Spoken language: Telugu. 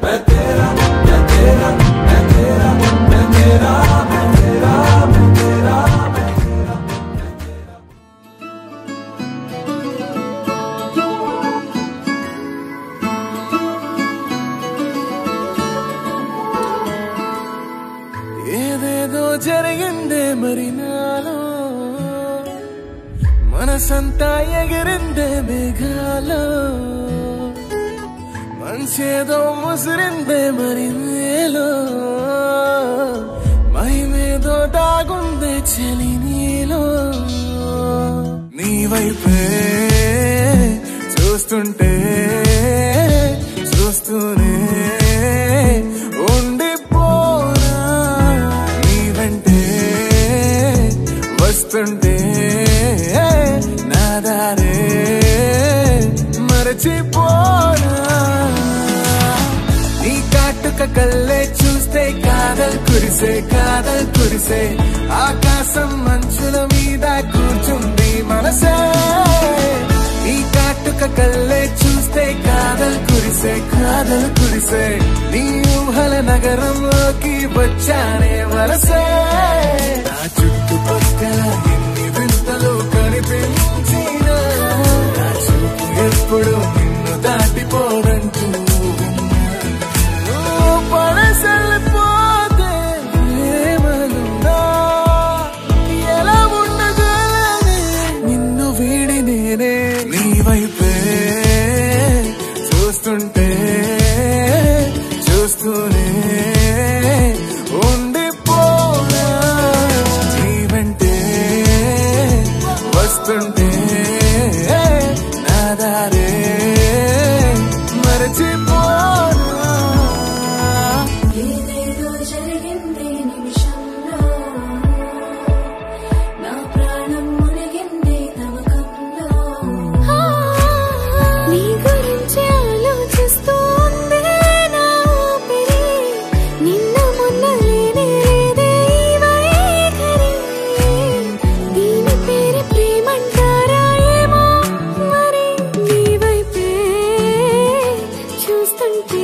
मैं तेरा मैं तेरा मैं तेरा मैं तेरा मैं तेरा मैं तेरा मैं तेरा ఏదేదో జరిగిందే మరి నాలో మనసంతా ఎగిరిందే మేఘాలో మనసేదో ముసిరిందే మరి నేలో మహిమేదో దాగుందే చెలి నీలో నీ వైపే చూస్తుంటే చూస్తూనే ఉండిపోనా నీ వెంటే వస్తుంటే నా దారే మరచిపోనా నీ కాటుక కళ్ళే చూస్తే కాదల్ కురిసే ఆకాశం మంచుల మీద కూర్చుంది మనసే నీ కాటుక కళ్ళే చూస్తే కాదల్ కురిసే నీ ఊహల నగరంలోకి వచ్చానే వరసే నా చుట్టుపక్కల ఎన్ని వింతలు కనిపించినా నా చూపు ఎప్పుడు నిన్ను దాటిపోదంటూ పడసలిపోతే ప్రేమలున్నా ఎలా ఉండగలనే నిన్ను వీడి నేనే నీ వైపే చూస్తుంటే చూస్తూనే ఉండిపోనా నీ వెంటే వస్తుంటే నా దారే మరచిపోనా ఏదేదో జరిగిందే నిమిషంలో నా ప్రాణం మునిగిందే తమకంలో నీ గురించి ఆలోచిస్తోందే నా ఊపిరి నిన్న మొన్న లేనే లేదే ఈ వైఖరి దీని పేరు ప్రేమంటారా ఏమో మరి నీ వైపే చూస్తుంటే